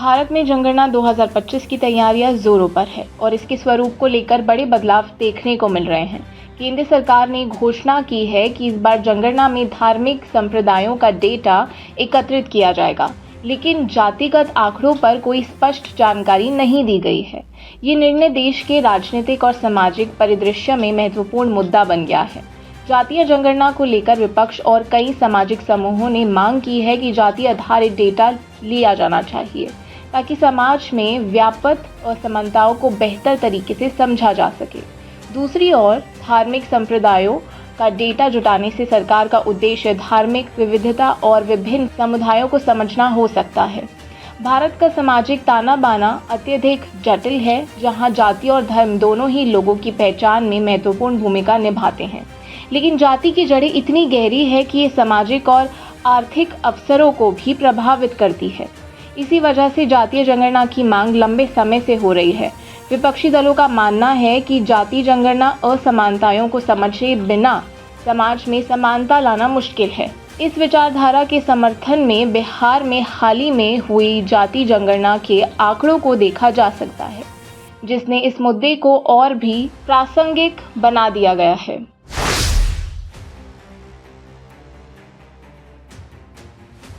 भारत में जनगणना 2025 की तैयारियां जोरों पर है और इसके स्वरूप को लेकर बड़े बदलाव देखने को मिल रहे हैं। केंद्र सरकार ने घोषणा की है कि इस बार जनगणना में धार्मिक संप्रदायों का डेटा एकत्रित किया जाएगा, लेकिन जातिगत आंकड़ों पर कोई स्पष्ट जानकारी नहीं दी गई है। ये निर्णय देश के राजनीतिक और सामाजिक परिदृश्य में महत्वपूर्ण मुद्दा बन गया है। जातीय जनगणना को लेकर विपक्ष और कई सामाजिक समूहों ने मांग की है कि जाति आधारित डेटा लिया जाना चाहिए ताकि समाज में व्याप्त असमानताओं को बेहतर तरीके से समझा जा सके। दूसरी ओर धार्मिक संप्रदायों का डेटा जुटाने से सरकार का उद्देश्य धार्मिक विविधता और विभिन्न समुदायों को समझना हो सकता है। भारत का सामाजिक ताना बाना अत्यधिक जटिल है, जहां जाति और धर्म दोनों ही लोगों की पहचान में महत्वपूर्ण भूमिका निभाते हैं, लेकिन जाति की जड़ें इतनी गहरी है कि ये सामाजिक और आर्थिक अवसरों को भी प्रभावित करती है। इसी वजह से जातीय जनगणना की मांग लंबे समय से हो रही है। विपक्षी दलों का मानना है कि जातीय जनगणना असमानताओं को समझे बिना समाज में समानता लाना मुश्किल है। इस विचारधारा के समर्थन में बिहार में हाल ही में हुई जाति जनगणना के आंकड़ों को देखा जा सकता है, जिसने इस मुद्दे को और भी प्रासंगिक बना दिया गया है।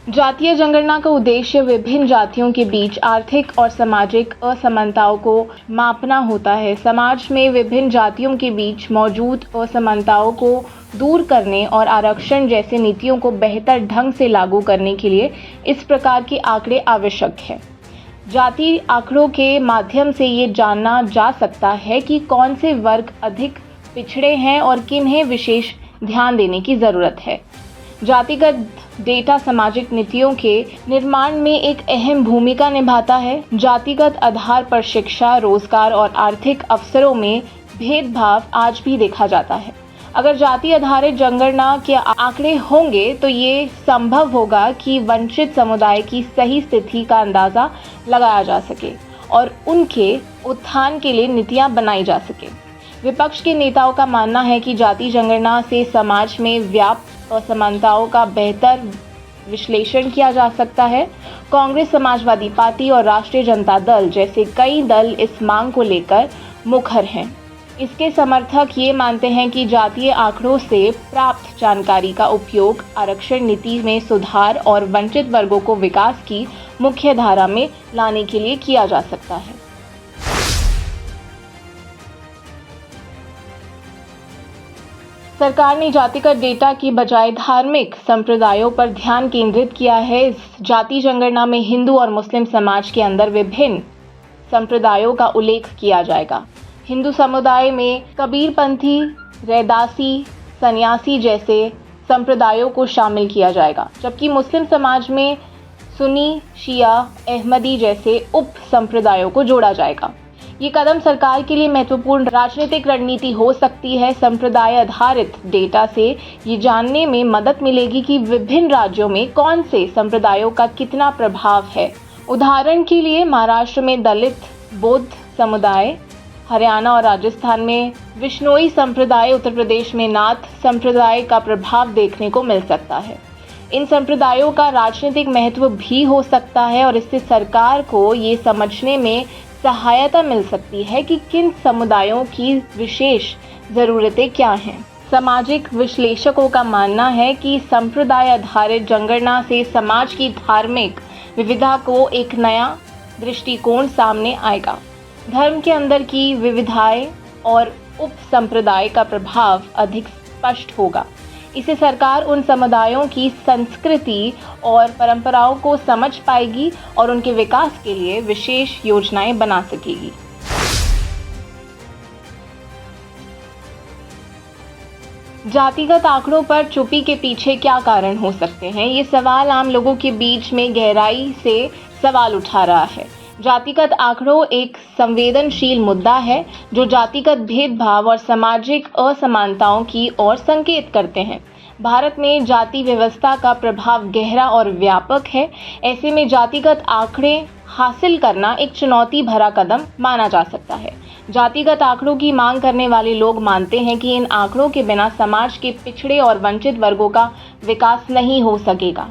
जातीय जनगणना का उद्देश्य विभिन्न जातियों के बीच आर्थिक और सामाजिक असमानताओं को मापना होता है। समाज में विभिन्न जातियों के बीच मौजूद असमानताओं को दूर करने और आरक्षण जैसे नीतियों को बेहतर ढंग से लागू करने के लिए इस प्रकार के आंकड़े आवश्यक है। जाति आंकड़ों के माध्यम से ये जाना जा सकता है कि कौन से वर्ग अधिक पिछड़े हैं और किन्हें विशेष ध्यान देने की ज़रूरत है। जातिगत डेटा सामाजिक नीतियों के निर्माण में एक अहम भूमिका निभाता है। जातिगत आधार पर शिक्षा, रोजगार और आर्थिक अवसरों में भेदभाव आज भी देखा जाता है। अगर जाति आधारित जनगणना के आंकड़े होंगे तो ये संभव होगा कि वंचित समुदाय की सही स्थिति का अंदाजा लगाया जा सके और उनके उत्थान के लिए नीतियां बनाई जा सके। विपक्ष के नेताओं का मानना है कि जाति जनगणना से समाज में व्याप्त असमानताओं का बेहतर विश्लेषण किया जा सकता है। कांग्रेस, समाजवादी पार्टी और राष्ट्रीय जनता दल जैसे कई दल इस मांग को लेकर मुखर हैं। इसके समर्थक ये मानते हैं कि जातीय आंकड़ों से प्राप्त जानकारी का उपयोग आरक्षण नीति में सुधार और वंचित वर्गों को विकास की मुख्य धारा में लाने के लिए किया जा सकता है। सरकार ने जातिगत डेटा की बजाय धार्मिक संप्रदायों पर ध्यान केंद्रित किया है। इस जाति जनगणना में हिंदू और मुस्लिम समाज के अंदर विभिन्न संप्रदायों का उल्लेख किया जाएगा। हिंदू समुदाय में कबीरपंथी, रैदासी, सन्यासी जैसे संप्रदायों को शामिल किया जाएगा, जबकि मुस्लिम समाज में सुन्नी, शिया, अहमदी जैसे उप संप्रदायों को जोड़ा जाएगा। ये कदम सरकार के लिए महत्वपूर्ण राजनीतिक रणनीति हो सकती है। संप्रदाय आधारित डेटा से ये जानने में मदद मिलेगी कि विभिन्न राज्यों में कौन से संप्रदायों का कितना प्रभाव है। उदाहरण के लिए महाराष्ट्र में दलित बौद्ध समुदाय, हरियाणा और राजस्थान में विश्नोई संप्रदाय, उत्तर प्रदेश में नाथ संप्रदाय का प्रभाव देखने को मिल सकता है। इन संप्रदायों का राजनीतिक महत्व भी हो सकता है और इससे सरकार को ये समझने में सहायता मिल सकती है कि किन समुदायों की विशेष ज़रूरतें क्या हैं। सामाजिक विश्लेषकों का मानना है कि संप्रदाय आधारित जनगणना से समाज की धार्मिक विविधता को एक नया दृष्टिकोण सामने आएगा। धर्म के अंदर की विविधताएं और उप संप्रदाय का प्रभाव अधिक स्पष्ट होगा। इससे सरकार उन समुदायों की संस्कृति और परंपराओं को समझ पाएगी और उनके विकास के लिए विशेष योजनाएं बना सकेगी। जातिगत आंकड़ों पर चुप्पी के पीछे क्या कारण हो सकते हैं? ये सवाल आम लोगों के बीच में गहराई से सवाल उठा रहा है। जातिगत आंकड़ों एक संवेदनशील मुद्दा है जो जातिगत भेदभाव और सामाजिक असमानताओं की ओर संकेत करते हैं। भारत में जाति व्यवस्था का प्रभाव गहरा और व्यापक है। ऐसे में जातिगत आंकड़े हासिल करना एक चुनौती भरा कदम माना जा सकता है। जातिगत आंकड़ों की मांग करने वाले लोग मानते हैं कि इन आंकड़ों के बिना समाज के पिछड़े और वंचित वर्गों का विकास नहीं हो सकेगा।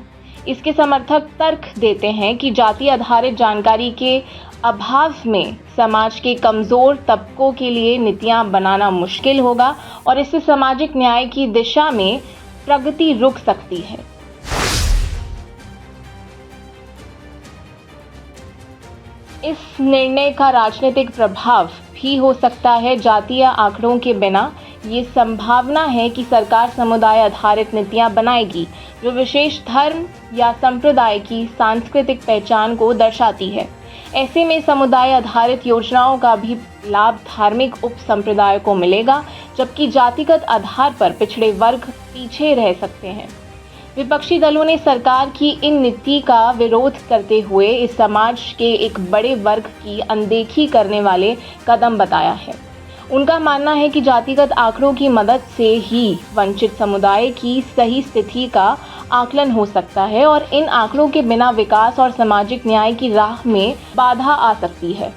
इसके समर्थक तर्क देते हैं कि जाति आधारित जानकारी के अभाव में समाज के कमजोर तबकों के लिए नीतियां बनाना मुश्किल होगा और इससे सामाजिक न्याय की दिशा में प्रगति रुक सकती है। इस निर्णय का राजनीतिक प्रभाव भी हो सकता है। जातीय आंकड़ों के बिना ये संभावना है कि सरकार समुदाय आधारित नीतियां बनाएगी जो विशेष धर्म या संप्रदाय की सांस्कृतिक पहचान को दर्शाती है। ऐसे में समुदाय आधारित योजनाओं का भी लाभ धार्मिक उप संप्रदाय को मिलेगा, जबकि जातिगत आधार पर पिछड़े वर्ग पीछे रह सकते हैं। विपक्षी दलों ने सरकार की इन नीति का विरोध करते हुए इस समाज के एक बड़े वर्ग की अनदेखी करने वाले कदम बताया है। उनका मानना है कि जातिगत आंकड़ों की मदद से ही वंचित समुदाय की सही स्थिति का आकलन हो सकता है और इन आंकड़ों के बिना विकास और सामाजिक न्याय की राह में बाधा आ सकती है।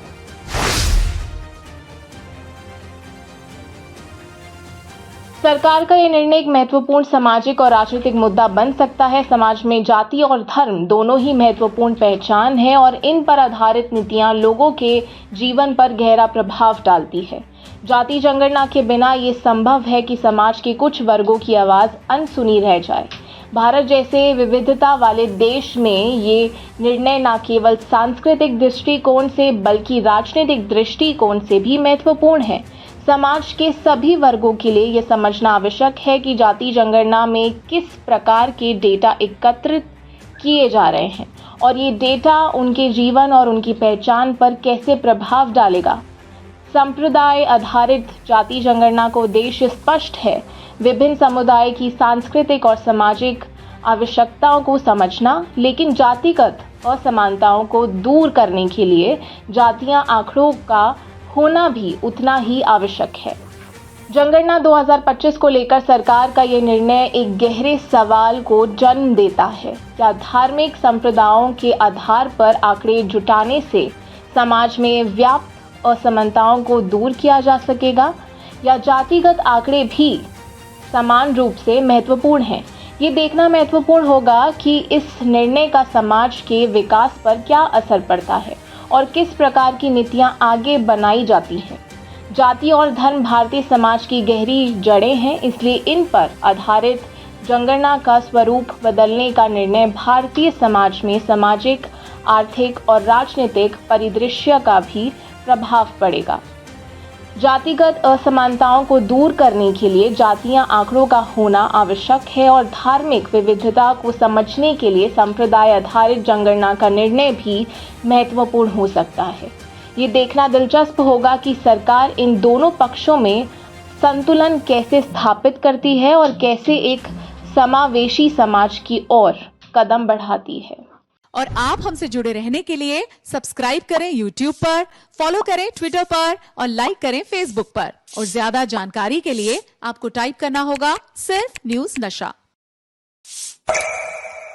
सरकार का यह निर्णय एक महत्वपूर्ण सामाजिक और राजनीतिक मुद्दा बन सकता है। समाज में जाति और धर्म दोनों ही महत्वपूर्ण पहचान है और इन पर आधारित नीतियां लोगों के जीवन पर गहरा प्रभाव डालती है। जाति जनगणना के बिना ये संभव है कि समाज के कुछ वर्गों की आवाज़ अनसुनी रह जाए। भारत जैसे विविधता वाले देश में ये निर्णय न केवल सांस्कृतिक दृष्टिकोण से बल्कि राजनीतिक दृष्टिकोण से भी महत्वपूर्ण है। समाज के सभी वर्गों के लिए यह समझना आवश्यक है कि जाति जनगणना में किस प्रकार के डेटा एकत्रित किए जा रहे हैं और ये डेटा उनके जीवन और उनकी पहचान पर कैसे प्रभाव डालेगा। संप्रदाय आधारित जाति जनगणना का उद्देश्य स्पष्ट है, विभिन्न समुदाय की सांस्कृतिक और सामाजिक आवश्यकताओं को समझना, लेकिन जातिगत असमानताओं को दूर करने के लिए जातीय आंकड़ों का होना भी उतना ही आवश्यक है। जनगणना 2025 को लेकर सरकार का यह निर्णय एक गहरे सवाल को जन्म देता है। क्या धार्मिक संप्रदायों के आधार पर आंकड़े जुटाने से समाज में व्याप्त असमानताओं को दूर किया जा सकेगा या जातिगत आंकड़े भी समान रूप से महत्वपूर्ण हैं? ये देखना महत्वपूर्ण होगा कि इस निर्णय का समाज के विकास पर क्या असर पड़ता है और किस प्रकार की नीतियां आगे बनाई जाती हैं। जाति और धर्म भारतीय समाज की गहरी जड़ें हैं, इसलिए इन पर आधारित जनगणना का स्वरूप बदलने का निर्णय भारतीय समाज में सामाजिक, आर्थिक और राजनीतिक परिदृश्य का भी प्रभाव पड़ेगा। जातिगत असमानताओं को दूर करने के लिए जातीय आंकड़ों का होना आवश्यक है और धार्मिक विविधता को समझने के लिए संप्रदाय आधारित जनगणना का निर्णय भी महत्वपूर्ण हो सकता है। ये देखना दिलचस्प होगा कि सरकार इन दोनों पक्षों में संतुलन कैसे स्थापित करती है और कैसे एक समावेशी समाज की ओर कदम बढ़ाती है। और आप हमसे जुड़े रहने के लिए सब्सक्राइब करें YouTube पर, फॉलो करें Twitter पर और लाइक करें Facebook पर। और ज्यादा जानकारी के लिए आपको टाइप करना होगा सिर्फ न्यूज़ नशा।